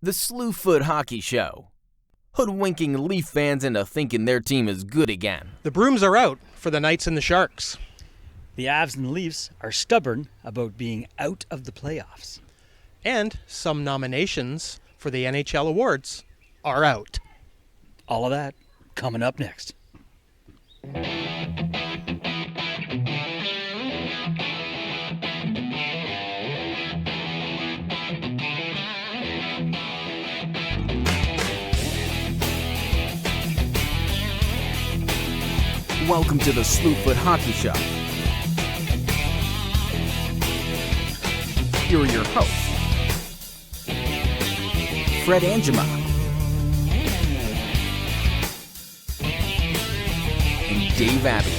The Slewfoot Hockey Show. Hoodwinking Leaf fans into thinking their team is good again. The brooms are out for the Knights and the Sharks. The Avs and the Leafs are stubborn about being out of the playoffs. And some nominations for the NHL awards are out. All of that coming up next. Welcome to the Slewfoot Hockey Show. Here are your hosts, Fred Angema and Dave Abbey.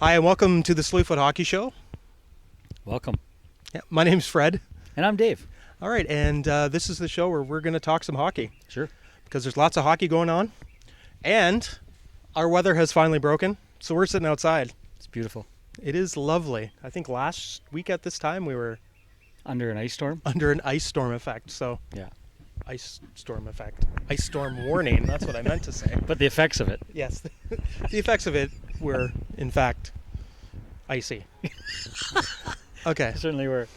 Hi, and welcome to the Slewfoot Hockey Show. Welcome. Yeah, my name's Fred. And I'm Dave. All right, and this is the show where we're going to talk some hockey. Sure. Because there's lots of hockey going on. And our weather has finally broken, so we're sitting outside. It's beautiful. It is lovely. I think last week at this time we were Under an ice storm? under an ice storm effect. So, Yeah. ice storm effect. Ice storm warning. That's what I meant to say. But the effects of it. Yes, the effects of it were, in fact, icy. Okay. Certainly were.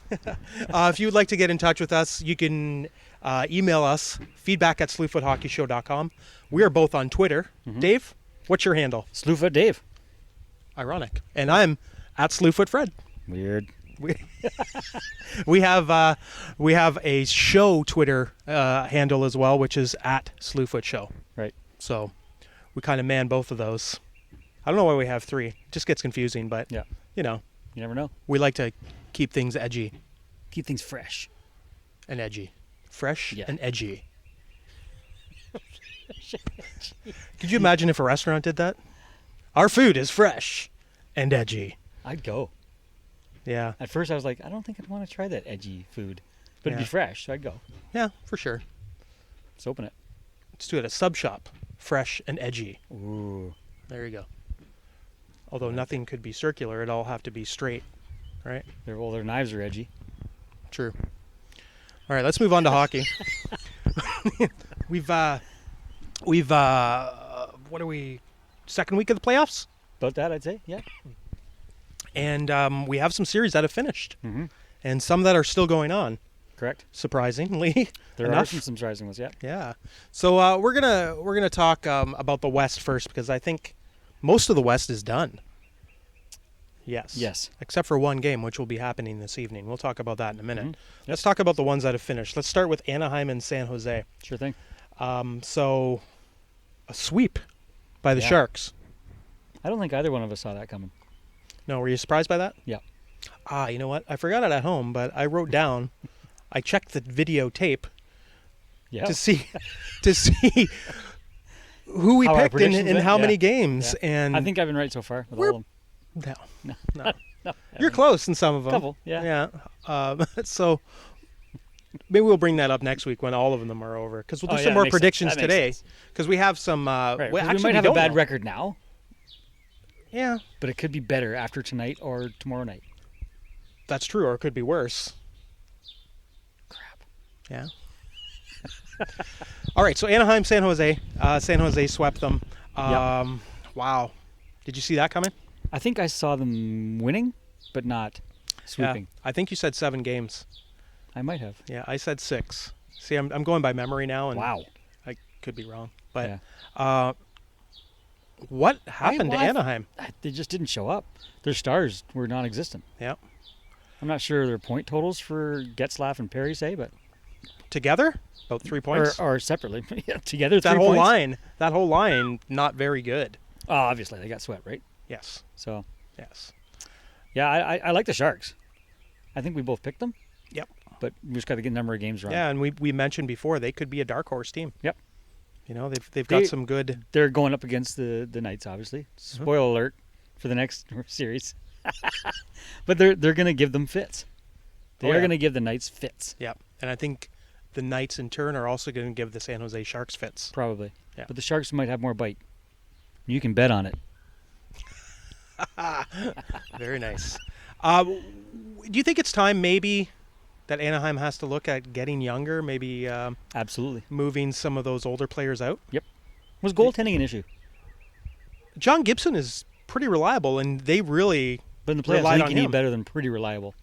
If you would like to get in touch with us, you can email us, feedback@slewfoothockeyshow.com. We are both on Twitter. Dave, what's your handle? Slewfoot Dave. Ironic. And I'm at SlewfootFred. Weird. We have a show Twitter handle as well, which is at Slewfoot Show. Right. So we kind of man both of those. I don't know why we have three. It just gets confusing, but Yeah. you know, You never know. we like to keep things edgy Keep things fresh. and edgy. Fresh Yeah. and edgy. Could you imagine if a restaurant did that? Our food is fresh and edgy. I'd go. Yeah. At first I was like, I don't think I'd want to try that edgy food. But it'd Yeah. be fresh, so I'd go. Yeah, for sure. Let's open it. Let's do it at Sub Shop. Fresh and edgy. Ooh. There you go. Although nothing could be circular, it'd all have to be straight, right? Their knives are edgy. True. All right, let's move on to hockey. We've what are we? Second week of the playoffs, About that, I'd say. Yeah. and we have some series that have finished, Mm-hmm. and some that are still going on. Correct. Surprisingly, There enough. are some surprising ones, yeah. Yeah. So we're gonna talk about the West first because I think most of the West is done. Yes. Yes. Except for one game, which will be happening this evening. We'll talk about that in a minute. Mhm. Let's talk about the ones that have finished. Let's start with Anaheim and San Jose. Sure thing. So a sweep by the Yeah. Sharks. I don't think either one of us saw that coming. No, were you surprised by that? Yeah. You know what? I forgot it at home, but I wrote down. I checked the videotape Yeah. to see who we How our picked in predictions went? how Yeah. many games, Yeah. and I think I've been right so far with We're- all of them. no. No, You're close in some of them. Couple, yeah. Yeah. So maybe we'll bring that up next week when all of them are over, because we'll do Oh, some yeah, more makes sense. predictions That makes today. sense. Because we have some. Right, 'cause we actually, might have a don't bad know. record now, Yeah, but it could be better after tonight or tomorrow night. that's true, or it could be worse. Crap. Yeah. All right. So Anaheim, San Jose. San Jose swept them. Wow. Did you see that coming? I think I saw them winning, but not sweeping. Yeah. I think you said 7 games. I might have. Yeah, I said 6. See, I'm going by memory now, and Wow. I could be wrong. But Yeah. what happened to well, I- Anaheim? They just didn't show up. Their stars were non-existent. Yeah. I'm not sure their point totals for Getzlaff and Perry say, but Together, about 3 points. or separately. Yeah, together, that 3 whole points. line, not very good. Oh, obviously they got swept, right? Yes. So Yes. yeah, I like the Sharks. I think we both picked them. Yep. But we just got to get a number of games wrong. Yeah, and we mentioned before they could be a dark horse team. Yep. You know, they've got They- some good. They're going up against the Knights, obviously. Spoiler alert for the next series. But they're going to give them fits. They Oh, are yeah. going to give the Knights fits. Yeah, and I think the Knights in turn are also going to give the San Jose Sharks fits. Probably. Yeah. But the Sharks might have more bite. You can bet on it. Very nice. Do you think it's time maybe that Anaheim has to look at getting younger, maybe Absolutely. moving some of those older players out? Was goaltending an issue? John Gibson is pretty reliable, and they really But in the playoffs, relied I think on you need him. better than pretty reliable.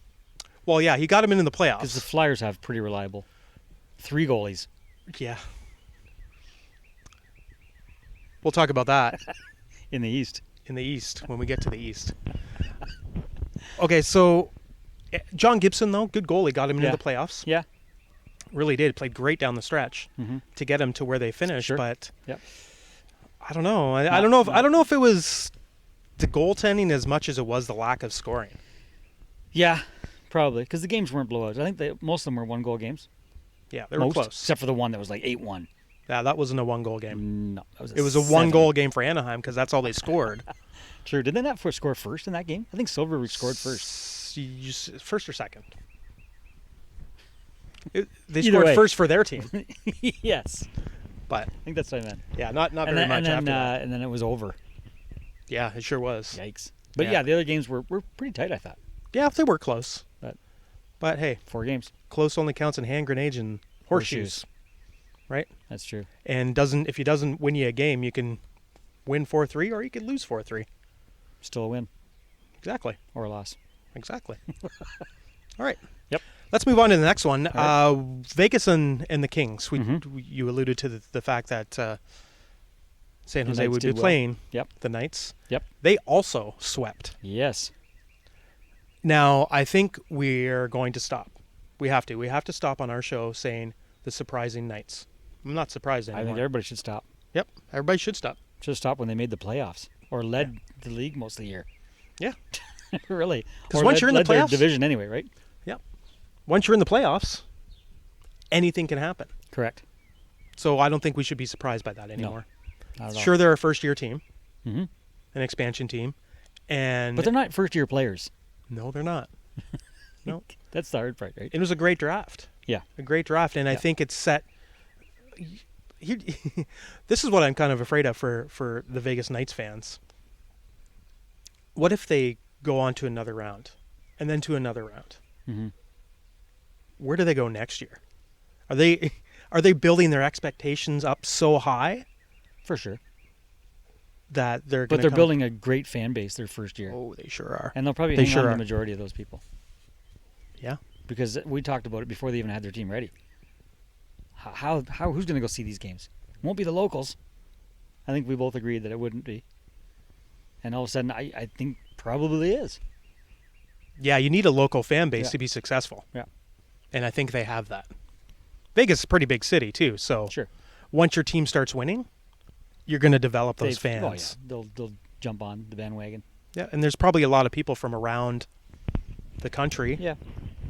Well, yeah, he got him into the Because the playoffs. Flyers have pretty reliable. 3 goalies. Yeah. We'll talk about that In the East. in the East when we get to the East. Okay, so John Gibson, though, good goalie, got him into Yeah. the playoffs. Yeah. Really did. Played great down the stretch to get him to where they finished. Sure. But Yep. I don't know. I don't know if I don't know if it was the goaltending as much as it was the lack of scoring. Yeah, probably. Because the games weren't blowouts. I think most of them were 1-goal games. Yeah, they were Most, close. except for the one that was like 8-1. Yeah, that wasn't a 1-goal game. No. That was It was a 7. 1-goal game for Anaheim because that's all they scored. True. Did they not score first in that game? I think Silver scored first. First or second? They Either scored way. first for their team, Yes. but I think that's what I meant. yeah, not And very then, much and, then, after that. and then it was over. Yeah, it sure was. Yikes. But Yeah. yeah, the other games were pretty tight, I thought. Yeah, they were close. But hey, 4 games. close only counts in hand grenades and horseshoes, right? That's true. And if he doesn't win you a game, you can win 4-3 or you can lose 4-3. Still a win Exactly. or a loss. Exactly. All right. Yep. Let's move on to the next one. All Vegas and the Kings. Mhm. You alluded to the fact that San The Jose Knights would be did well. playing Yep. the Knights. Yep. They also swept. Yes. Now, I think we're going to stop. We have to. We have to stop on our show saying the surprising Knights. I'm not surprised I anymore. think everybody should stop. Yep. Everybody should stop. Should have stopped when they made the playoffs or led the league most of the year. Yeah. Really. 'Cause Or once you're in the led their playoffs- division anyway, right? Once you're in the playoffs, anything can happen. Correct. So I don't think we should be surprised by that anymore. Not at all. Sure, they're a first-year team, Mhm. an expansion team, and But they're not first-year players. no, they're not. No, That's the hard part, right? it was a great draft. Yeah. A great draft, and I Yeah. think it's set. This is what I'm kind of afraid of for the Vegas Knights fans. What if they go on to another round, and then to another round? Mm-hmm. Where do they go next year? Are they building their expectations up so high For sure. that they're But gonna they're come- building a great fan base their first year. Oh, they sure are. And they'll probably They hang sure on to are. the majority of those people. Yeah. Because we talked about it before they even had their team ready. How who's going to go see these games? It won't be the locals. I think we both agreed that it wouldn't be. And all of a sudden, I think probably is. Yeah, you need a local fan base Yeah. to be successful. Yeah. And I think they have that. Vegas is a pretty big city too, so Sure. once your team starts winning, you're going to develop those They've- fans. Oh, yeah. They'll jump on the bandwagon. Yeah, and there's probably a lot of people from around the country, Yeah.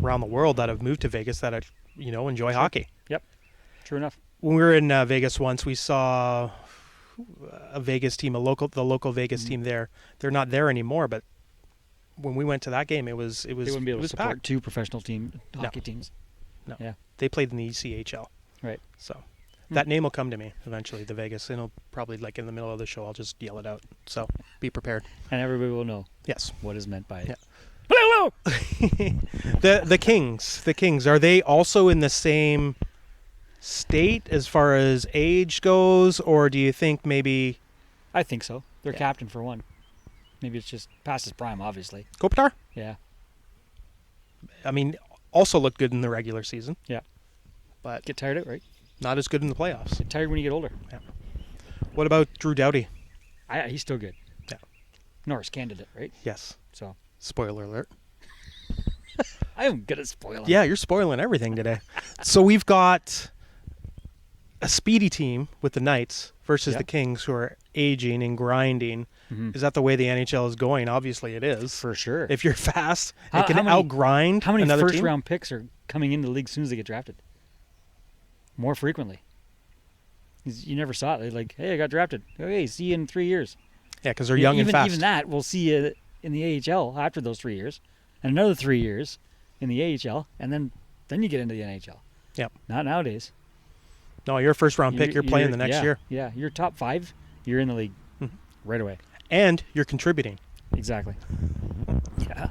around the world that have moved to Vegas that enjoy hockey. Yep. True enough. When we were in Vegas once, we saw a Vegas team, the local Vegas team there. They're not there anymore, but when we went to that game, it was They wouldn't be able it to was support packed. 2 professional No. hockey teams. No. Yeah. They played in the ECHL. Right. So that name will come to me eventually, the Vegas, and it'll probably in the middle of the show, I'll just yell it out. So be prepared. And everybody will know Yes. what is meant by it. Yeah. Hello! The Kings, are they also in the same state as far as age goes, or do you think maybe I think so. Their Yeah. captain for one. Maybe it's just past his prime, obviously. Kopitar? Yeah. I mean, also looked good in the regular season. Yeah. But Get tired of it, right? not as good in the playoffs. Get tired when you get older. What about Drew Doughty? He's still good. Yeah. Norris candidate, right? Yes. So Spoiler alert. I am good at spoiling. Yeah, you're spoiling everything today. So we've got a speedy team with the Knights versus Yeah. the Kings, who are aging and grinding. Mhm. Is that the way the NHL is going? Obviously, it is. For sure. If you're fast How- and can how many- outgrind How many another first team, round picks are coming into the league as soon as they get drafted? More frequently. 'Cause you never saw it. They're like, hey, I got drafted. Okay, see you in 3 years. yeah, because they're young even, and fast. Even that, we'll see you in the AHL after those 3 years, and another 3 years in the AHL, and then you get into the NHL. Yep. Not nowadays. No, you're a first-round pick. You're playing the next year. Yeah, you're top 5. You're in the league right away. And you're contributing. Exactly. Yeah.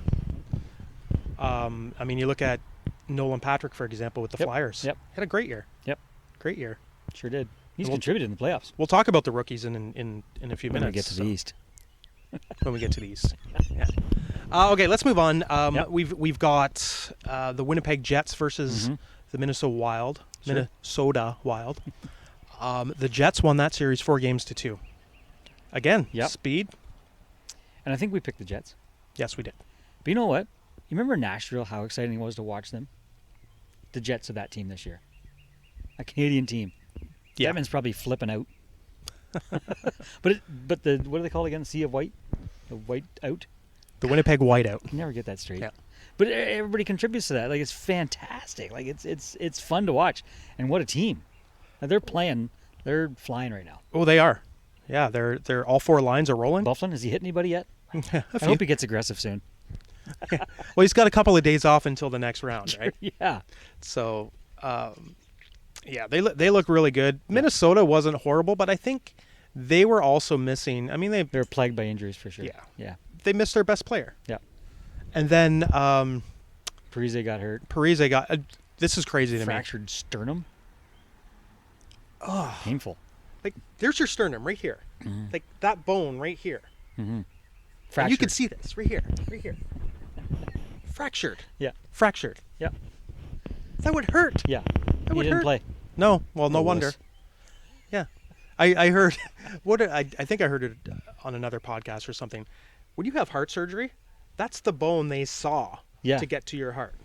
I mean, you look at Nolan Patrick, for example, with the Flyers. Yep. Had a great year. Yep. Great year. Sure did. He's contributed in the playoffs. We'll talk about the rookies in a few When minutes. we get to the East. When we get to the East. Yeah. Okay, let's move on. Yep. We've got the Winnipeg Jets versus the Minnesota Wild. Sure. Minnesota Wild. The Jets won that series 4-2. Again, speed. And I think we picked the Jets. Yes, we did. But you know what? You remember Nashville, how exciting it was to watch them? The Jets of that team this year. A Canadian team. Yeah. That man's probably flipping out. But the what do they call it again? Sea of White? The white out? The Winnipeg Whiteout. You never get that straight. Yeah. But everybody contributes to that. Like, it's fantastic. Like, it's fun to watch. And what a team. Now, they're flying right now. Oh, they are. Yeah, they're all 4 lines are rolling. Bufflin, has he hit anybody yet? I I hope he gets aggressive soon. Well, he's got a couple of days off until the next round, right? Yeah. So, yeah, they look really good. Minnesota wasn't horrible, but I think they were also missing. I mean, They're plagued by injuries for sure. Yeah. They missed their best player. Yeah. And then Parise got hurt. Parise got. This is crazy to me. Fractured sternum. Oh, Painful. like there's your sternum right here, like that bone right here. Mm-hmm. And you can see this right here, fractured. Yeah. Fractured. Yeah. That would hurt. Yeah. That He would didn't hurt. play. No, well, no Oh, wonder. wuss. Yeah, I heard. I think I heard it on another podcast or something. When you have heart surgery, that's the bone they saw to get to your heart.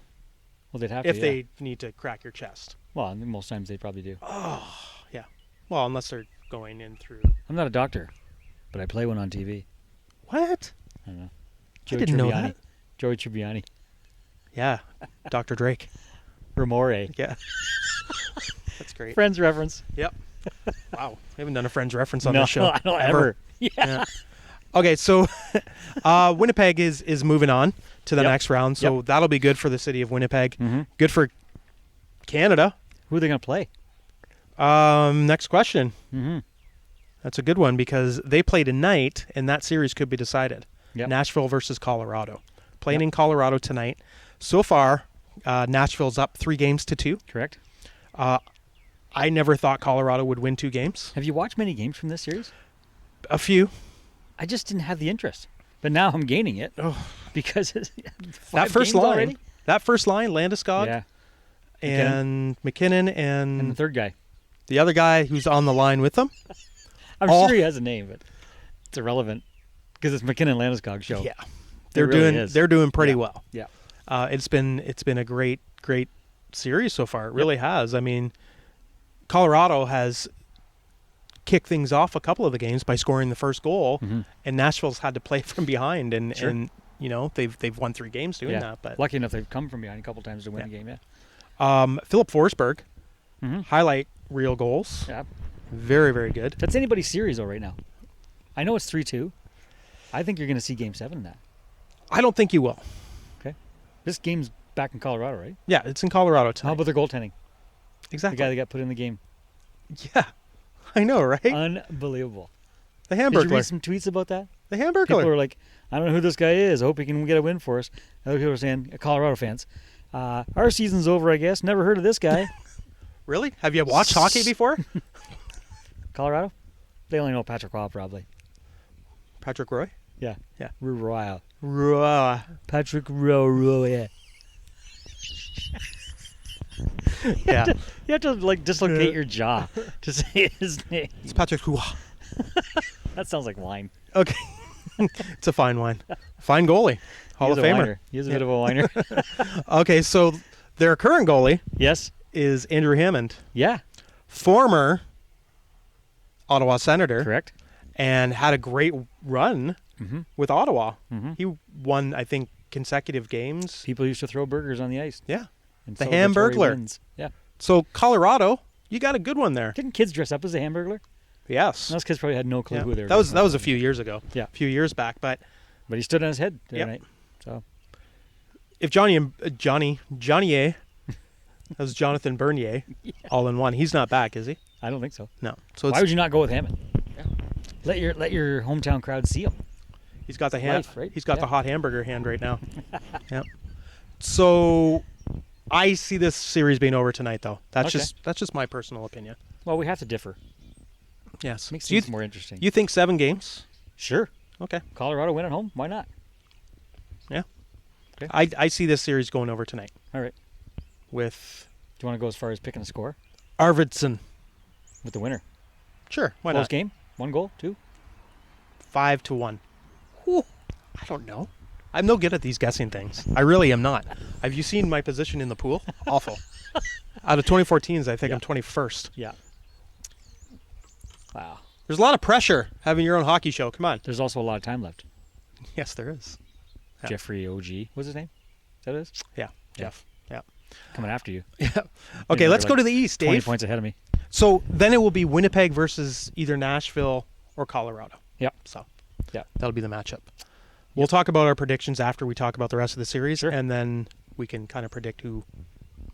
Well, they'd have If to. they need to crack your chest. Well, most times they probably do. Oh, yeah. Well, unless they're going in through. I'm not a doctor, but I play one on TV. What? I don't know. I didn't know that. Joey Tribbiani. Yeah, Dr. Drake. Remore. Yeah. That's great. Friends reference. Yep. Wow. We haven't done a Friends reference on No, this show. I don't ever. Yeah. Okay, so Winnipeg is moving on to the next round, so that'll be good for the city of Winnipeg. Mm-hmm. Good for Canada. Who are they going to play? Next question. Mm-hmm. That's a good one because they play tonight, and that series could be decided. Yep. Nashville versus Colorado. Playing in Colorado tonight. So far, Nashville's up 3-2. Correct. I never thought Colorado would win 2 games. Have you watched many games from this series? A few. I just didn't have the interest. But now I'm gaining it because That first line, Landeskog and McKinnon and the third guy. the other guy who's on the line with them. I'm sure he has a name, but it's irrelevant because it's McKinnon Landeskog show. Yeah, They're doing pretty well. Yeah. It's been a great series so far. It really has. I mean, Colorado has kicked things off a couple of the games by scoring the first goal, and Nashville's had to play from behind, and you know they've won 3 games doing that. But lucky enough, they've come from behind a couple times to win a game. Yeah. Philip Forsberg, highlight reel goals. Yeah. Very, very good. That's anybody's series though right now. I know it's 3-2. I think you're going to see Game 7 in that. I don't think you will. Okay. This game's back in Colorado, right? Yeah, it's in Colorado How tonight. about their goaltending? Exactly. The guy that got put in the game. Yeah, I know, right? Unbelievable. The Did Hamburglar. you read some tweets about that? The People Hamburglar. were like, I don't know who this guy is. I hope he can get a win for us. Other people were saying, Colorado fans, our season's over, I guess. Never heard of this guy. Really? Have you watched hockey before? Colorado? They only know Patrick Roy, probably. Patrick Roy? Yeah. Yeah. Roy. Roy. Patrick Roy. Yeah. You have to like dislocate your jaw to say his name. It's Patrick Roy. That sounds like wine. Okay. It's a fine wine. Fine goalie. Hall of He's a Famer. whiner. He is a bit of a whiner. Okay, so their current goalie Yes. is Andrew Hammond, Yeah. former Ottawa Senator, Correct. and had a great run with Ottawa. Mhm. He won, I think, consecutive games. People used to throw burgers on the ice. Yeah. And The celebratory Hamburglar. wins. Yeah. So Colorado, you got a good one there. Didn't kids dress up as a Hamburglar? Yes. Those kids probably had no clue Yeah. who they were. That was a few years ago. Yeah. A few years back. But But he stood on his head the Yep. other night. So if Johnny That was Jonathan Bernier, all in one. He's not back, is he? I don't think so. No. So Why would you not go with Hammond? Let your hometown crowd see him. he's got the hand. Life, right? He's got Yeah. the hot hamburger hand right now. Yeah. So I see this series being over tonight, though. That's Okay. just my personal opinion. Well, we have to differ. Yes. Makes So you things more interesting. you think 7 games? Sure. Okay. Colorado win at home. Why not? Yeah. Okay. I see this series going over tonight All right. with Do you want to go as far as picking a score Arvidsson. with the winner? Sure. Why Close not? game. 1 goal. 2. 5-1. Whew. I don't know. I'm no good at these guessing things. I really am not. Have you seen my position in the pool? Awful. Out of 24 teams, I think I'm 21st. Yeah. Wow. There's a lot of pressure having your own hockey show. Come on. There's also a lot of time left. Yes, there is. Yeah. Jeffrey OG. What's his name? Is that it? Yeah, Jeff. Yeah. Coming after you. Yeah. Okay, You're let's go like to the East, 20 Dave. points ahead of me. So then it will be Winnipeg versus either Nashville or Colorado. Yep. So Yep. that'll be the matchup. We'll talk about our predictions after we talk about the rest of the series, Sure. and then we can kind of predict who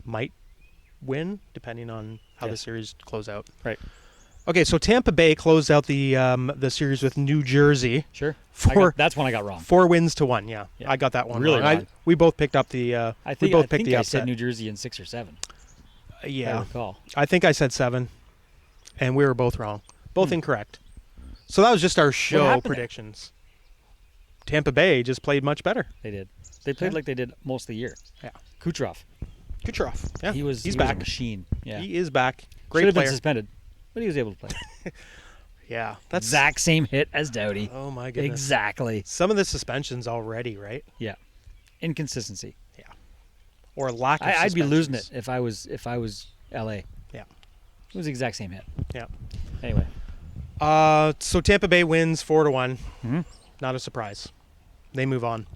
might win depending on how the Yes. series close out. Right. Okay, so Tampa Bay closed out the series with New Jersey. Sure. That's one I got wrong. 4 wins to 1. Yeah, Yeah. I got that one Really wrong. wrong. We both picked up the. I we think both I picked think the I upset. said New Jersey in 6 or 7. I Yeah, recall. I think I said 7, and we were both wrong, both incorrect. So that was just our show happened there? predictions. Tampa Bay just played much better. They did. They played Yeah. like they did most of the year. Yeah, Kucherov. Kucherov. Yeah, He's he's a back. machine. Yeah. He is back. Should Great have been player. suspended, but he was able to play. Yeah, that's Exact same hit as Doughty. Oh my goodness. Exactly. Some of the suspensions already, right? Yeah. Inconsistency. Or lack of I'd be losing it suspensions. if I was LA. Yeah. It was the exact same hit. Yeah. Anyway. So Tampa Bay wins 4-1. Mhm. Not a surprise. They move on.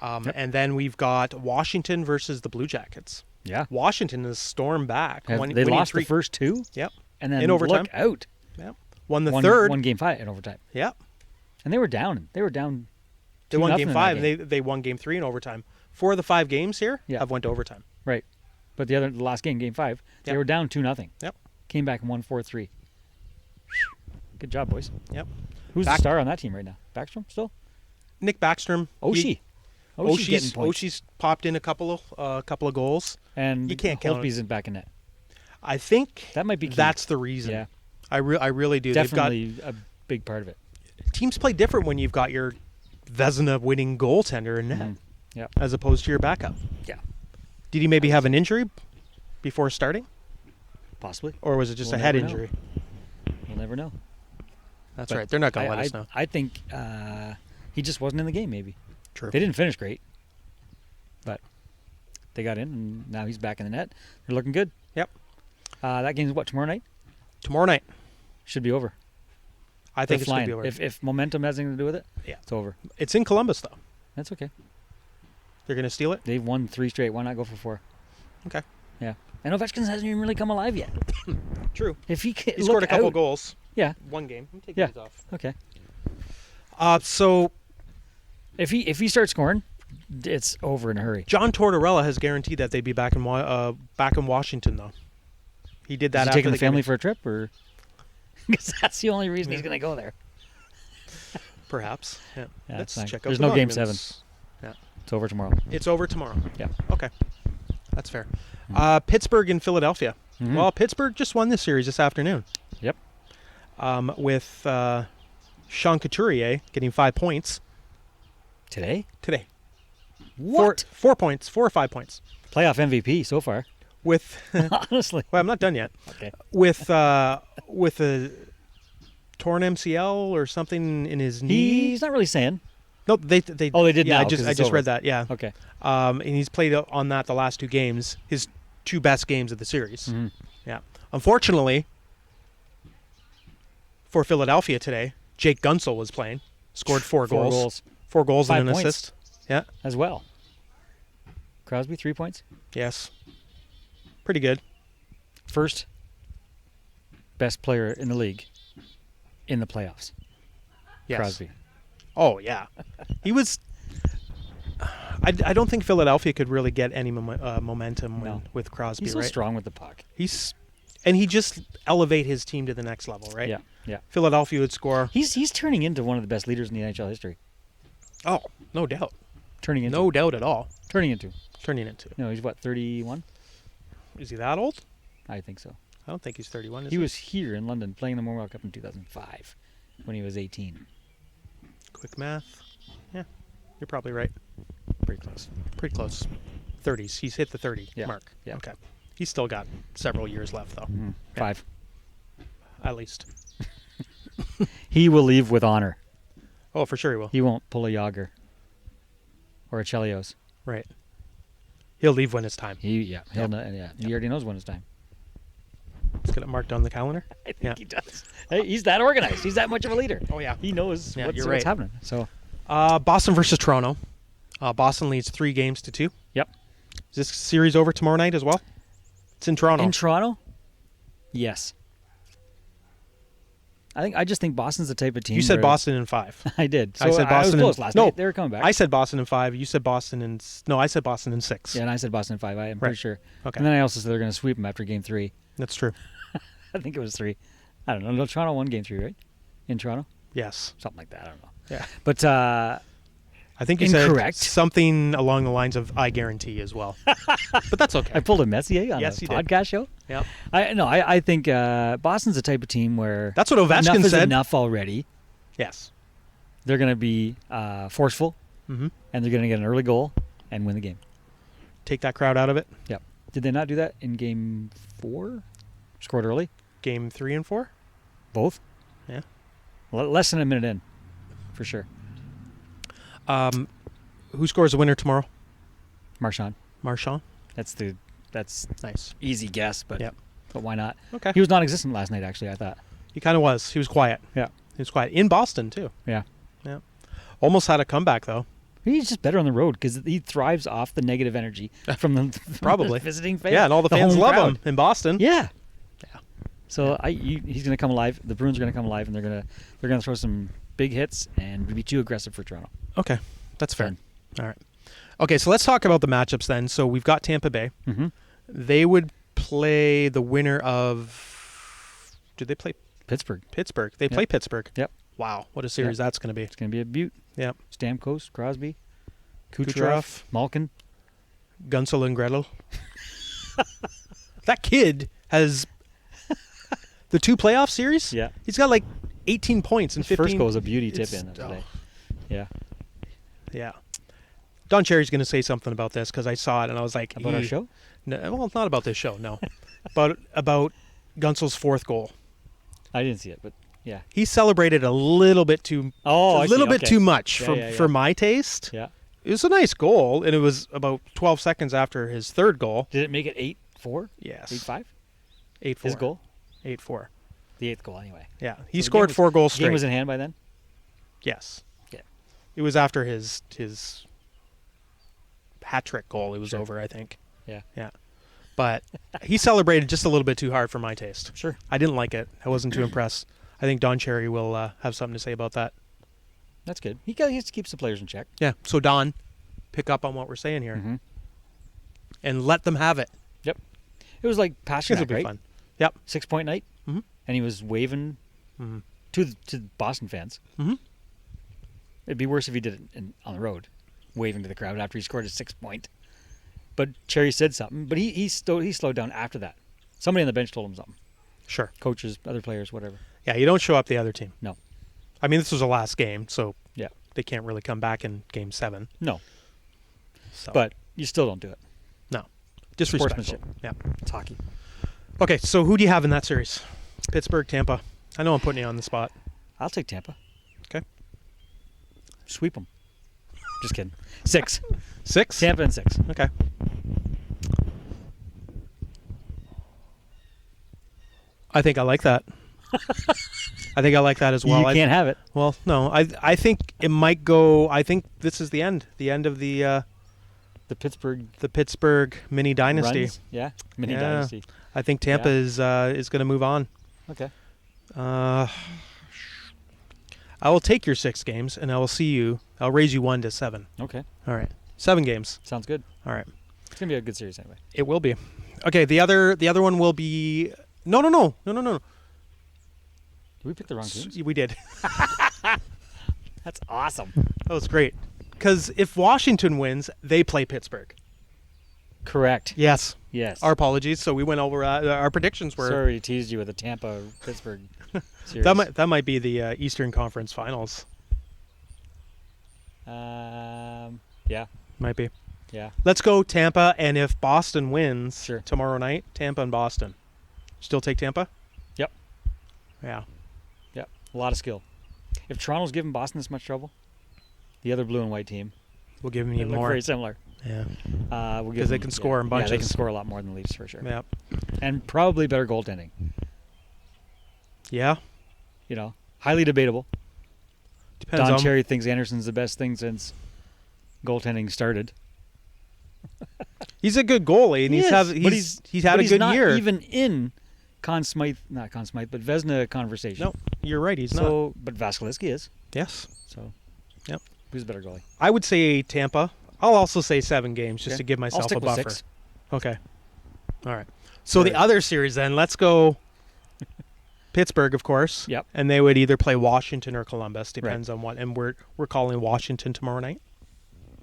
Yep. And then we've got Washington versus the Blue Jackets. Yeah. Washington has stormed back. They winning lost 3. the first 2. Yep. And then In overtime. look out. Yep. Won the Won third. Won game 5 in overtime. Yep. And they were down. They were down. They won 2-0 game in 5. that game. They won game 3 in overtime. 4 of the 5 games here Yeah. have went to overtime. Right. But the last game, game 5, they Yep. were down 2-0. Yep. Came back and won 4-3. Good job, boys. Yep. Who's the star on that team right now? Backstrom still? Nick Backstrom. Oshie. Oshie's getting points. Oshie's popped in a couple of goals. And You can't count Holtby isn't back in net. I think That might be key. that's the reason. Yeah. I really do. Definitely a big part of it. Teams play different when you've got your Vezina winning goaltender in net Mhm. Yeah. as opposed to your backup. Yeah. Did he maybe have an injury before starting, Possibly. or was it just We'll a head never know. injury? We'll never know. That's But right. They're not going to let us know. I think he just wasn't in the game, maybe. True. They didn't finish great. But they got in, and now he's back in the net. They're looking good. Yep. That game's what, tomorrow night? Tomorrow night, Should be over. I They're think it's going to flying. be over. If momentum has anything to do with it, Yeah. it's over. It's in Columbus, though. That's okay. They're going to steal it. They've won 3 straight. Why not go for 4? Okay. Yeah. And Ovechkin hasn't even really come alive yet. True. If he can He scored a couple goals. Yeah. One game. I'm taking Yeah. these off. Okay. So If he starts scoring, it's over in a hurry. John Tortorella has guaranteed that they'd be back in Washington, though. He did that Is he after taking the game. family for a trip, or? Because that's the only reason he's going to go there. Perhaps. Yeah. Yeah, Let's it's fine. check out There's the no game documents. It's over tomorrow. It's over tomorrow. Yeah. Okay. That's fair. Pittsburgh and Philadelphia. Mhm. Well, Pittsburgh just won this series this afternoon. Yep. With Sean Couturier getting 5 points Today? today. What? 4 points, 4 or 5 points. Playoff MVP so far. With Honestly. well, I'm not done yet. Okay. With a torn MCL or something in his knee. He's not really saying. No, they. Oh, they did Yeah, now, I 'cause just it's over. read that. Yeah. Okay. And he's played on that the last 2 games, his 2 best games of the series. Mhm. Yeah. Unfortunately, for Philadelphia today, Jake Gunsel was playing, scored 4 4 goals. goals 4 goals 5 and an points. assist. Yeah. as well. Crosby, 3 points. Yes. Pretty good. First best player in the league in the playoffs. Yes. Crosby. Oh yeah. He was. I don't think Philadelphia could really get any momentum with Crosby. He's so right? strong with the puck. And he just elevate his team to the next level, right? Yeah, yeah. Philadelphia would score. He's turning into one of the best leaders in the NHL history. Oh, no doubt. No doubt at all. Turning into. He's what, 31? Is he that old? I think so. I don't think he's 31. He was here in London playing the Memorial Cup in 2005 when he was 18. Quick math. Yeah, you're probably right. Pretty close. Pretty close. 30s. He's hit the 30 mark. Yeah. Okay. He's still got several years left, though. Mm-hmm. Yeah. 5. At least. He will leave with honor. Oh, for sure he will. He won't pull a Yager or a Chelios. Right. He'll leave when it's time. He already knows when it's time. Let's get it marked on the calendar. I think he does. Hey, he's that organized. He's that much of a leader. Oh, yeah. He knows you're what's happening. So, Boston versus Toronto. Boston leads 3-2. Yep. Is this series over tomorrow night as well? It's in Toronto. In Toronto? Yes. I just think Boston's the type of team. You said Boston in 5. I did. So I said Boston was close last night. They were coming back. I said Boston in 5. You said Boston in... No, I said Boston in 6. Yeah, and I said Boston in 5. I'm pretty sure. Okay. And then I also said they're going to sweep them after Game 3. That's true. I think it was 3. I don't know. No, Toronto won Game 3, right? In Toronto? Yes. Something like that. I don't know. Yeah. But I think you incorrect. said something along the lines of "I guarantee" as well, but that's okay. I pulled a Messier on Yes, a you did. podcast show. Yep. I think Boston's the type of team where That's what Ovechkin enough is said. enough already. Yes. They're going to be forceful, Mm-hmm. and they're going to get an early goal and win the game. Take that crowd out of it. Yep. Did they not do that in Game 4? Scored early? Game 3 and 4. Both? Yeah. Less than a minute in, for sure. Who scores the winner tomorrow? Marchand. Marchand. That's Nice. easy guess, but Yep. but why not? Okay. He was non-existent last night, actually, I thought. He kind of was. He was quiet. Yeah. He was quiet in Boston too. Yeah. Yeah. Almost had a comeback though. He's just better on the road because he thrives off the negative energy from the Probably visiting fans. Yeah, and all the fans home love crowd. him in Boston. Yeah. Yeah. So he's going to come alive. The Bruins are going to come alive, and they're going to throw some big hits and be too aggressive for Toronto. Okay, that's fair. Fun. All right. Okay, so let's talk about the matchups then. So we've got Tampa Bay. Mm-hmm. They would play the winner of. Did they play Pittsburgh. Pittsburgh? They play Pittsburgh. Yep. Wow, what a series that's going to be. It's going to be a beaut. Yep. Stamkos, Crosby, Kucherov. Kucherov, Malkin. Gunsel and Gretel. That kid has the 2 playoff series. Yeah. He's got like 18 points and His 15. first goal was a beauty tip It's- in today. oh. Yeah. Yeah. Don Cherry's going to say something about this because I saw it and I was like, About our "Eeh." show? No, well, not about this show, no. But about Gunsel's 4th goal. I didn't see it, but yeah. He celebrated a little bit too Oh, a little bit too much Yeah, for my taste. Yeah. It was a nice goal and it was about 12 seconds after his 3rd goal. Did it make it 8-4? Yes. 8-5? 8-4. His goal? 8-4. The 8th goal, anyway. Yeah. So He the scored game was- 4 goals The straight. game was in hand by then? Yes. Okay. It was after his hat trick goal. It was Sure. over, I think. Yeah. Yeah. But he celebrated just a little bit too hard for my taste. Sure. I didn't like it. I wasn't too impressed. I think Don Cherry will have something to say about that. That's good. He has to keep the players in check. Yeah. So Don, pick up on what we're saying here Mm-hmm. and let them have it. Yep. It was like This Pasternak, will be right? fun. Yep. 6-point night. Mhm. And he was waving Mm-hmm. to Boston fans. Mm-hmm. It'd be worse if he did it on the road, waving to the crowd after he scored a 6-point. But Cherry said something, but he slowed down after that. Somebody on the bench told him something. Sure. Coaches, other players, whatever. Yeah. You don't show up the other team. No. I mean, this was the last game, so Yeah. they can't really come back in Game 7. No. So. But you still don't do it. no, disrespectful. Sportsmanship. Yeah. It's hockey. Okay. So who do you have in that series? Pittsburgh, Tampa. I know I'm putting you on the spot. I'll take Tampa. Okay. Sweep them. Just kidding. 6. 6. Tampa and 6. Okay. I think I like that. I think I like that as well. You can't have it. Well, no. I think it might go. I think this is the end. The end of the The Pittsburgh mini dynasty. runs. Yeah. Mini Yeah. dynasty. I think Tampa is going to move on. Okay. I will take your 6 games, and I will see you. I'll raise you 1 to 7. Okay. All right. 7 games. Sounds good. All right. It's gonna be a good series anyway. It will be. Okay. The other one will be. No. Did we pick the wrong teams? We did. That's awesome. That was great. Because if Washington wins, they play Pittsburgh. Correct. Yes. Yes. Our apologies. So we went over our predictions were. Sorry to tease you with the Tampa Pittsburgh series. That might be the Eastern Conference Finals. Yeah. Might be. Yeah. Let's go Tampa, and if Boston wins Sure. tomorrow night, Tampa and Boston. Still take Tampa? Yep. Yeah. Yep. A lot of skill. If Toronto's giving Boston this much trouble, the other blue and white team, We'll give them they even look more. very similar. Yeah. Because they can score in bunches. Yeah, they can score a lot more than the Leafs for sure. Yep. And probably better goaltending. Yeah. You know, highly debatable. Depends Don on. Cherry thinks Anderson's the best thing since goaltending started. He's a good goalie, and he's had a good not year. Even in not Conn Smythe, but Vezina conversation. No, you're right. He's not. So, but Vasilevsky is. Yes. So, Yep. Who's a better goalie? I would say Tampa. I'll also say 7 games just Okay. to give I'll myself stick a with buffer. 6. Okay. All right. So Sorry. the other series then, let's go Pittsburgh, of course. Yep. And they would either play Washington or Columbus, depends on what. And we're calling Washington tomorrow night.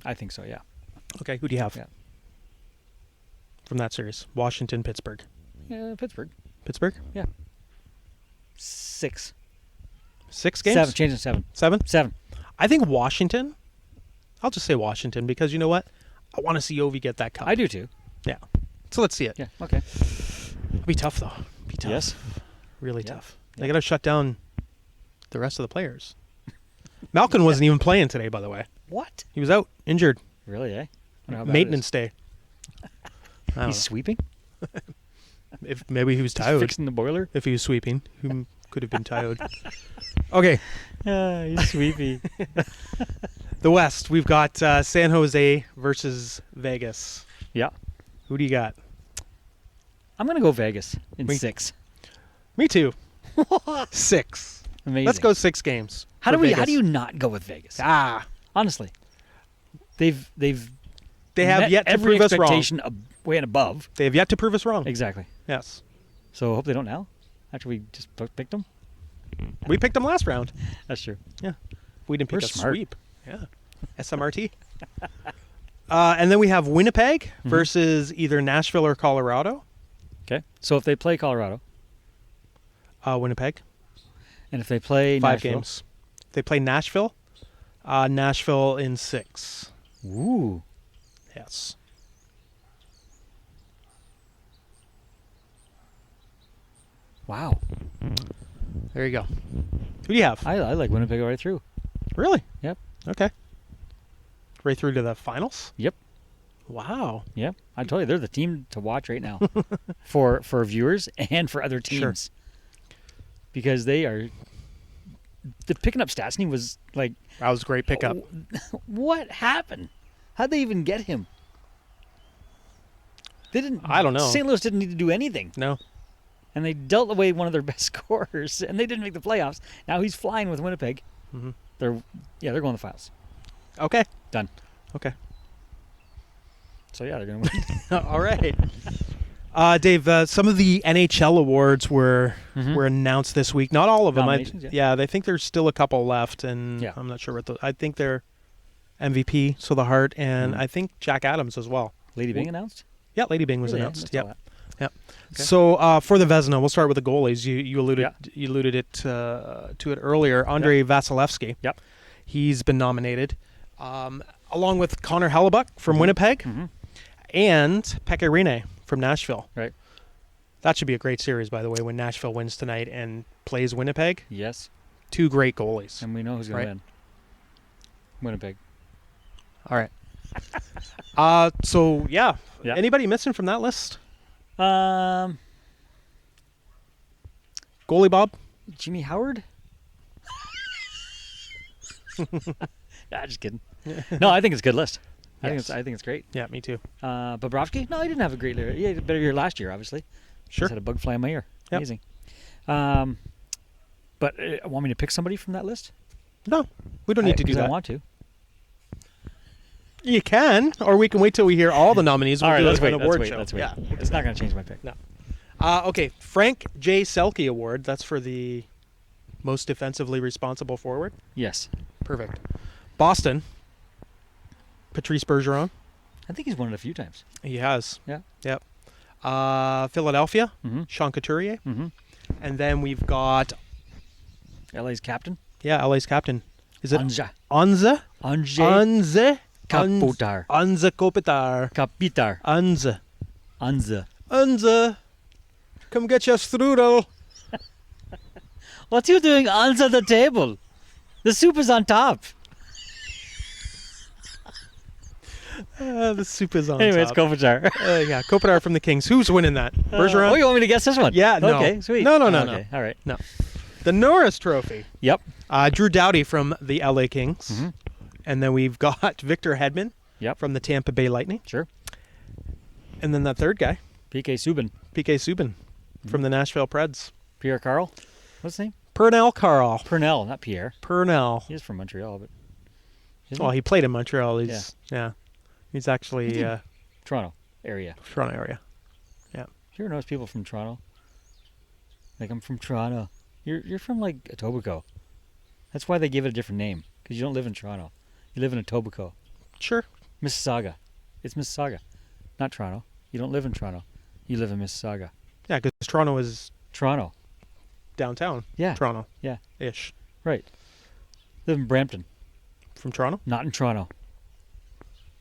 I think so. Yeah. Okay. Who do you have Yeah. from that series? Washington, Pittsburgh. Yeah, Pittsburgh. Pittsburgh. 6. 6 games. 7. Change it to 7. 7. 7. I think Washington. I'll just say Washington because you know what? I want to see Ovi get that cup. I do too. Yeah. So let's see it. Yeah. Okay. It'll be tough though. Be tough. Yes. Really Yeah. tough. Yeah. They got to shut down the rest of the players. Malkin wasn't even playing today, by the way. What? He was out, injured, Really? Eh? Wonder how bad it maintenance day. I don't He's know. sweeping. If maybe he was He's tired. fixing the boiler. If he was sweeping, who could have been tired? Okay, He's sweepy. the West. We've got San Jose versus Vegas. Yeah. Who do you got? I'm gonna go Vegas in Me- 6. Me too. 6. Amazing. Let's go 6 games. How for do we? How Vegas. do you not go with Vegas? Honestly, they've They have met yet to every prove us wrong. expectation way and above. They have yet to prove us wrong. Exactly. Yes. So I hope they don't now. After we just picked them. We picked them last round. That's true. We didn't pick We're a smart. sweep. Yeah. SMRT. And then we have Winnipeg versus either Nashville or Colorado. Okay. So if they play Colorado, Winnipeg. and if they play 5 Nashville, games. They play Nashville. Nashville in 6. Ooh. Yes. Wow. There you go. Who do you have? I like Winnipeg right through. Really? Yep. Okay. Right through to the finals? Yep. Wow. Yep. I told you they're the team to watch right now for viewers and for other teams. Because they are the picking up Stastny was like, That was a great pickup. what happened? How'd they even get him? They didn't. I don't know. St. Louis didn't need to do anything, No. and they dealt away one of their best scorers, and they didn't make the playoffs. Now he's flying with Winnipeg. Mhm. They're going to the finals. Okay. Done. Okay. So yeah, they're going to win. All right. Dave, some of the NHL awards were announced this week. Not all of them. Nominations, yeah. I think there's still a couple left, and Yeah. I'm not sure what those. I think they're MVP, so the Hart, and I think Jack Adams as well. Lady Byng announced. Yeah, Lady Byng was Really? announced. I missed all Yep. that. Yep. Okay. So for the Vezina, we'll start with the goalies. You alluded it to it earlier. Andrei Vasilevsky. Yep. He's been nominated, along with Connor Hellebuck from Winnipeg, and Pekka Rinne from Nashville. Right. That should be a great series, by the way, when Nashville wins tonight and plays Winnipeg. Yes. 2 great goalies. And we know who's going Right. to win. Winnipeg. All right. So yeah. Yeah. Anybody missing from that list? Um, Goalie Bob. Jimmy Howard? Nah, just kidding. No, I think it's a good list. Yes. I think it's great. Yeah, me too. Bobrovsky? No, he didn't have a great year. He had a better year last year, obviously. Sure. Just had a bug fly in my ear. Yep. Amazing. But want me to pick somebody from that list? No, we don't need to do 'cause that. I want to. You can, or we can wait till we hear all the nominees. All right, do let's an wait. award Let's show. wait. Let's wait. Yeah. It's not going to change my pick. No. Okay, Frank J. Selke Award. That's for the most defensively responsible forward. Yes. Perfect. Boston. Patrice Bergeron. I think he's won it a few times. He has. Yeah. Yep. Philadelphia. Mm-hmm. Sean Couturier. Mm-hmm. And then we've got, LA's captain. LA's captain. Is it Anja. Anze? Anje Kaputar. Anze Kopitar. Kapitar. Anze. Anze. Anze. Come get your strudel. What's you doing under the table? The soup is on top. The soup is on Anyway, it's top. Kopitar. Yeah, Kopitar from the Kings. Who's winning that? Bergeron? Oh, you want me to guess this one? Yeah, no. Okay, sweet. No. Okay, all right. No. The Norris Trophy. Yep. Drew Doughty from the LA Kings. Mhm. And then we've got Victor Hedman Yep. from the Tampa Bay Lightning. Sure. And then that third guy, PK Subban. PK Subban from the Nashville Preds. Pierre Carl. What's his name? Pernell Carl. Purnell, not Pierre. Pernell. He is from Montreal, but. isn't Well, he? he played in Montreal. He's actually Toronto area. Toronto area. Do you ever notice people from Toronto? Like, I'm from Toronto. You're from, like, Etobicoke. That's why they give it a different name, because you don't live in Toronto. You live in Etobicoke. Sure. Mississauga. It's Mississauga, not Toronto. You don't live in Toronto. You live in Mississauga. Yeah, because Toronto is Toronto. downtown. Yeah. Toronto. Yeah. Ish. Right. Live in Brampton. From Toronto? Not in Toronto.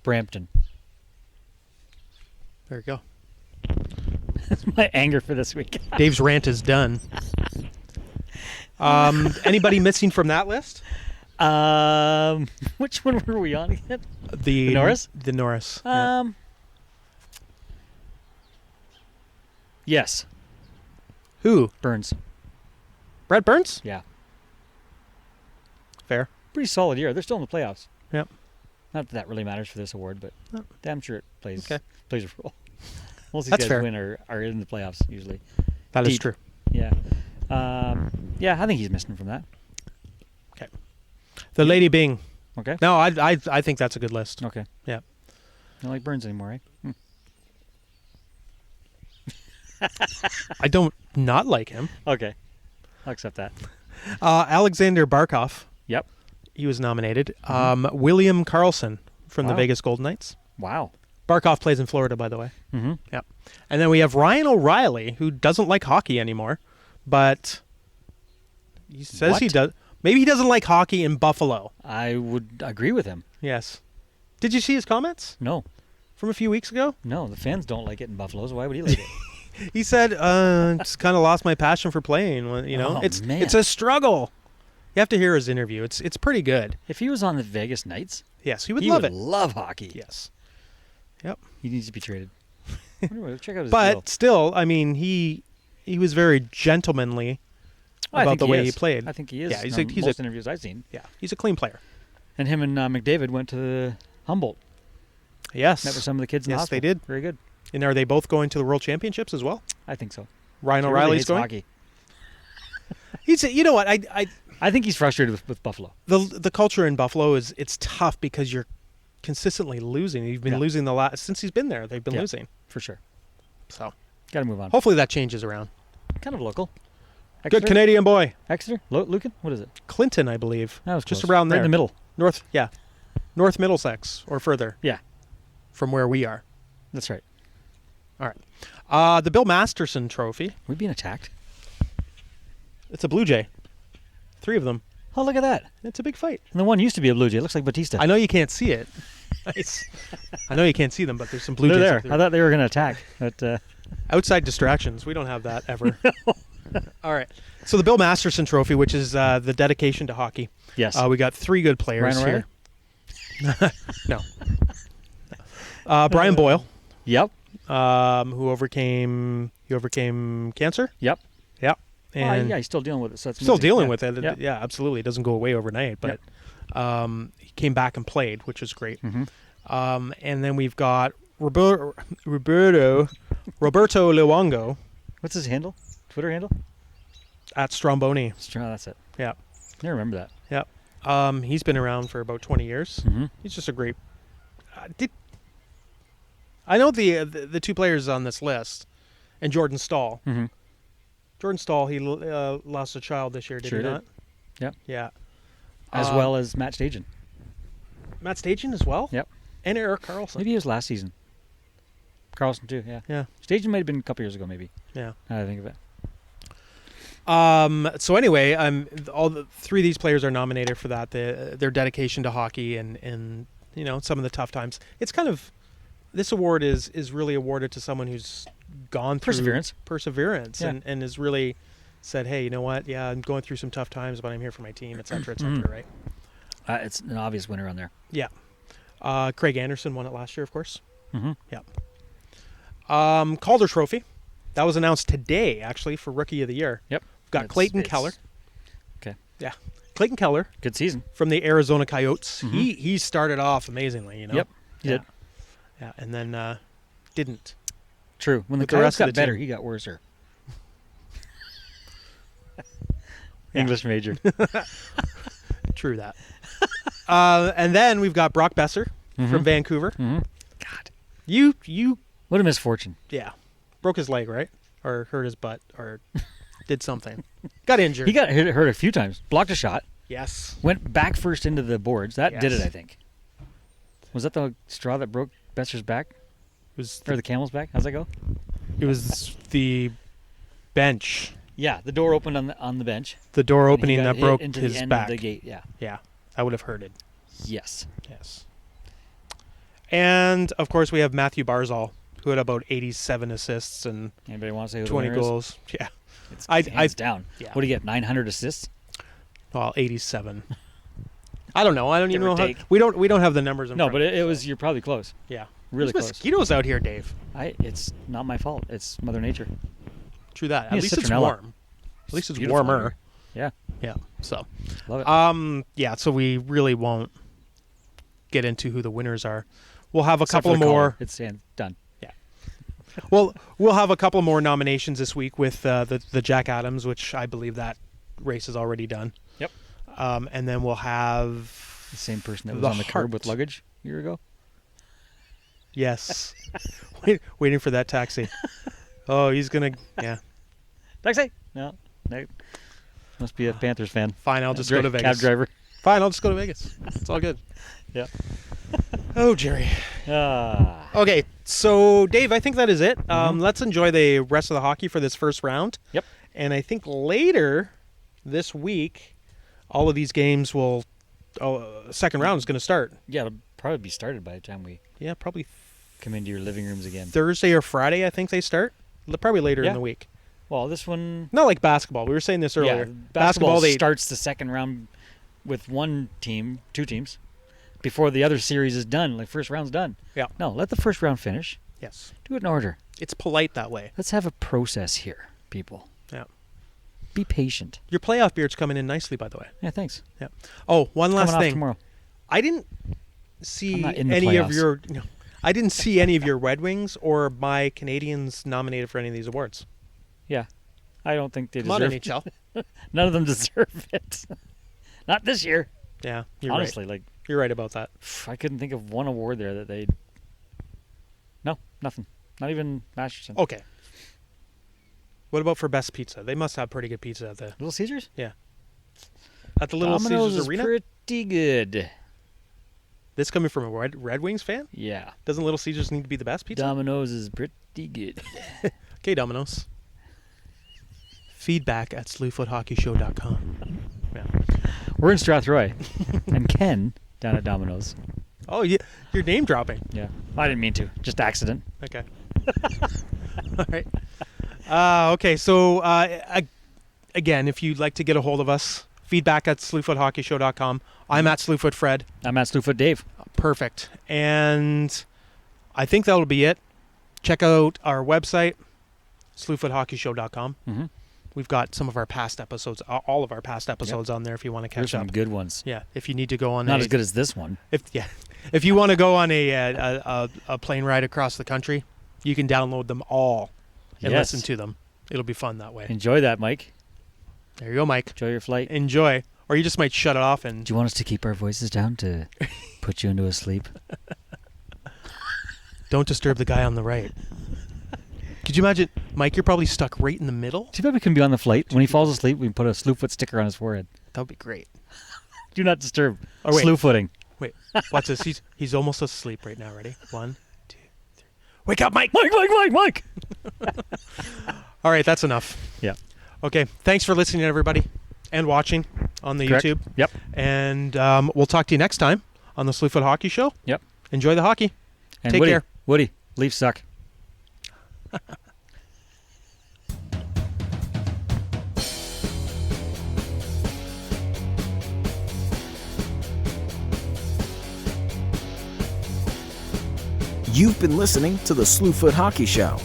Brampton. There you go. That's my anger for this week. Dave's rant is done. Anybody missing from that list? Which one were we on again? The Norris? The Norris. Yeah. Yes. Who? Burns. Brett Burns? Yeah. Fair. Pretty solid year. They're still in the playoffs. Yep. Not that that really matters for this award, but No. damn sure it plays Okay. plays a role. Most of these That's guys fair. win are in the playoffs usually. That is Deep. true. Yeah. Yeah, I think he's missing from that. Okay. The Lady Bing. Okay. No, I think that's a good list. Okay. Yeah. Don't like Burns anymore, right? I don't not like him. Okay. I'll accept that. Alexander Barkov. Yep. He was nominated. William Karlsson from the Wow. Vegas Golden Knights. Wow. Barkov plays in Florida, by the way. Mm-hmm. Yep. And then we have Ryan O'Reilly, who doesn't like hockey anymore, but he says he What? does. Maybe he doesn't like hockey in Buffalo. I would agree with him. Yes. Did you see his comments No. from a few weeks ago? No, the fans don't like it in Buffalo, so why would he like it? He said, "Just kind of lost my passion for playing. You know, Oh, it's man. a struggle." You have to hear his interview. It's pretty good. If he was on the Vegas Knights, Yes, he would he love would it. love hockey. Yes. Yep. He needs to be traded. Anyway, check out his But deal. still, I mean, he was very gentlemanly I about think the way he is. played. I think he is. Yeah, he's from a- most interviews I've seen. Yeah, he's a clean player. And him and McDavid went to Humboldt. Yes. Met with some of the kids in the Yes, hospital. they did. Very good. And are they both going to the World Championships as well? I think so. Ryan He really O'Reilly's hates going. hockey. He's. You know what? I think he's frustrated with Buffalo. The culture in Buffalo it's tough because you're consistently losing. You've been Yeah. losing since he's been there. They've been Yeah. losing. For sure. So Got to move on. hopefully that changes around. Kind of local. Good Exeter? Canadian boy, Exeter? Lucan? What is it? Clinton, I believe. That was just close. around Right there, in the middle. North. Yeah, North Middlesex or further Yeah, from where we are. that's right. All right. The Bill Masterson Trophy. We're being attacked. It's a Blue Jay. 3 of them. Oh, look at that. It's a big fight. And the one used to be a Blue Jay. It looks like Batista. I know you can't see it. I know you can't see them, but there's some Blue They're Jays. there. up I thought they were going to attack. But Outside distractions. We don't have that ever. All right. So the Bill Masterson Trophy, which is the dedication to hockey. yes. We got 3 good players Ryan here. No. Brian Boyle, Yep. who overcame cancer. Yep. Yep. And Yeah, he's still dealing with it. So it's still amazing. dealing Yeah. with it. Yep. Yeah, absolutely. It doesn't go away overnight, but he came back and played, which is great. Mhm. And then we've got Roberto Luongo What's his handle? Twitter handle? at Stromboni. That's it. Yeah. I remember that. Yeah. He's been around for about 20 years. Mm-hmm. He's just a great I know the two players on this list, and Jordan Stahl. Mm-hmm. Jordan Stahl, he lost a child this year, did Sure he did. not? Yep. Yeah. As well as Matt Stajan. Matt Stajan as well? Yep. And Eric Carlson. Maybe it was last season. Carlson too, yeah. Yeah. Stajan might have been a couple years ago, maybe. Yeah. Now that I think of it. So anyway, all the three of these players are nominated for that. Their dedication to hockey and some of the tough times. It's kind of, this award is really awarded to someone who's gone through perseverance Yeah. and has really said, hey, you know what? Yeah, I'm going through some tough times, but I'm here for my team, et cetera, right? It's an obvious winner on there. Yeah. Craig Anderson won it last year, of course. Mm-hmm. Yeah. Calder Trophy. That was announced today, actually, for Rookie of the Year. Yep. Got Clayton Keller. Okay. Yeah. Clayton Keller Good season. from the Arizona Coyotes. Mhm. He started off amazingly, Yep. He did. Yeah, and then didn't. True. When the With the rest Coyotes of got the better, team. he got worser. Yeah. English major. True that. And then we've got Brock Besser Mhm. from Vancouver. Mm-hmm. God. You What a misfortune. yeah, broke his leg, right? Or hurt his butt or did something. Got injured. He got hurt a few times. Blocked a shot. yes. Went back first into the boards. That did it, Yes. I think. Was that the straw that broke Besser's back? It was Or the camel's back? How's that go? the bench. Yeah, the door opened on the bench. The door and he opening got that hit broke into his the end back. of the gate. Yeah. Yeah, that would have hurted. Yes. Yes. And of course we have Matthew Barzal, who had about 87 assists and Anybody want to say who 20 the winner is? goals. Yeah. It's I- hands down. yeah. What do you get? 900 assists? Well, 87. I don't know. I don't Give even or know how. take. We don't have the numbers in No, front. but it was. You're probably close. yeah. Really There's close. mosquitoes out here, Dave. It's not my fault. It's Mother Nature. True that. Yeah, At least it's citronella. warm. At least it's beautiful warmer. here. Yeah. So, Love it. yeah. So we really won't get into who the winners are. We'll have a Except couple for the more. caller. It's done. Well, we'll have a couple more nominations this week with the Jack Adams, which I believe that race is already done. Yep. And then we'll have The same person that was The on the curb with Heart. luggage a year ago. yes, waiting for that taxi. Oh, he's gonna Taxi. No. Must be a Panthers fan. Fine, I'll just go to Cab Vegas. driver. Fine, I'll just go to Vegas. It's all good. Yeah. Oh, Jerry. Ah. Okay, so Dave, I think that is it. Let's enjoy the rest of the hockey for this first round. Yep. And I think later this week, all of these games will. Second round is going to start. Yeah, it'll probably be started by the time we Yeah, probably come into your living rooms again. Thursday or Friday. I think they start. Probably later Yeah. in the week. Well, this one. Not like basketball. We were saying this earlier. Yeah, basketball they starts the second round with one team, two teams, before the other series is done. Like first round's done. Yeah. No, let the first round finish. Yes. Do it in order. It's polite that way. Let's have a process here, people. Yeah. Be patient. Your playoff beard's coming in nicely, by the way. Yeah, thanks. Yeah. Oh, one last Coming off thing. tomorrow. I didn't see I'm not in the any of playoffs. your. No, I didn't see any of your Red Wings or my Canadians nominated for any of these awards. Yeah, I don't think they Come on, deserve. NHL. None of them deserve it. Not this year. Yeah, you're Honestly, right. You're right about that. I couldn't think of one award there that they. No, nothing. Not even Masterson. Okay. What about for best pizza? They must have pretty good pizza at the Little Caesars. at the Little Domino's Caesars is Arena. pretty good. This coming from a Red Wings fan? Yeah, Doesn't Little Caesars need to be the best pizza? Domino's is pretty good. Okay, Domino's. Feedback at slewfoothockeyshow.com. Yeah. We're in Strathroy, and Ken down at Domino's. Oh, yeah, you're name dropping. Yeah, I didn't mean to. Just accident. Okay. All right. Okay, so again, if you'd like to get a hold of us, feedback at slewfoothockeyshow.com. I'm at Slewfoot Fred. I'm at Slewfoot Dave. Perfect. And I think that'll be it. Check out our website, slewfoothockeyshow.com. Mm-hmm. We've got some of our past episodes, all of our past episodes on there if you want to There's catch some up. good ones. Yeah, if you need to go on Not as good as this one. If you want to go on a plane ride across the country, you can download them all and Yes. listen to them. It'll be fun that way. Enjoy that, Mike. There you go, Mike. Enjoy your flight. Enjoy. Or you just might shut it off and Do you want us to keep our voices down to put you into a sleep? Don't disturb the guy on the right. Could you imagine, Mike, you're probably stuck right in the middle? Too bad we can be on the flight. When he falls asleep, we can put a Slewfoot sticker on his forehead. That would be great. Do not disturb. Oh, wait. Slewfooting. Wait, watch this. He's almost asleep right now. Ready? 1, 2, 3. Wake up, Mike! Mike! All right, that's enough. Yeah. Okay, thanks for listening, everybody, and watching on the Correct. YouTube. Yep. And we'll talk to you next time on the Slewfoot Hockey Show. Yep. Enjoy the hockey. And Take care. Woody, Leafs suck. You've been listening to the Slewfoot Hockey Show.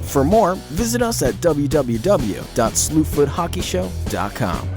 For more, visit us at www.slewfoothockeyshow.com.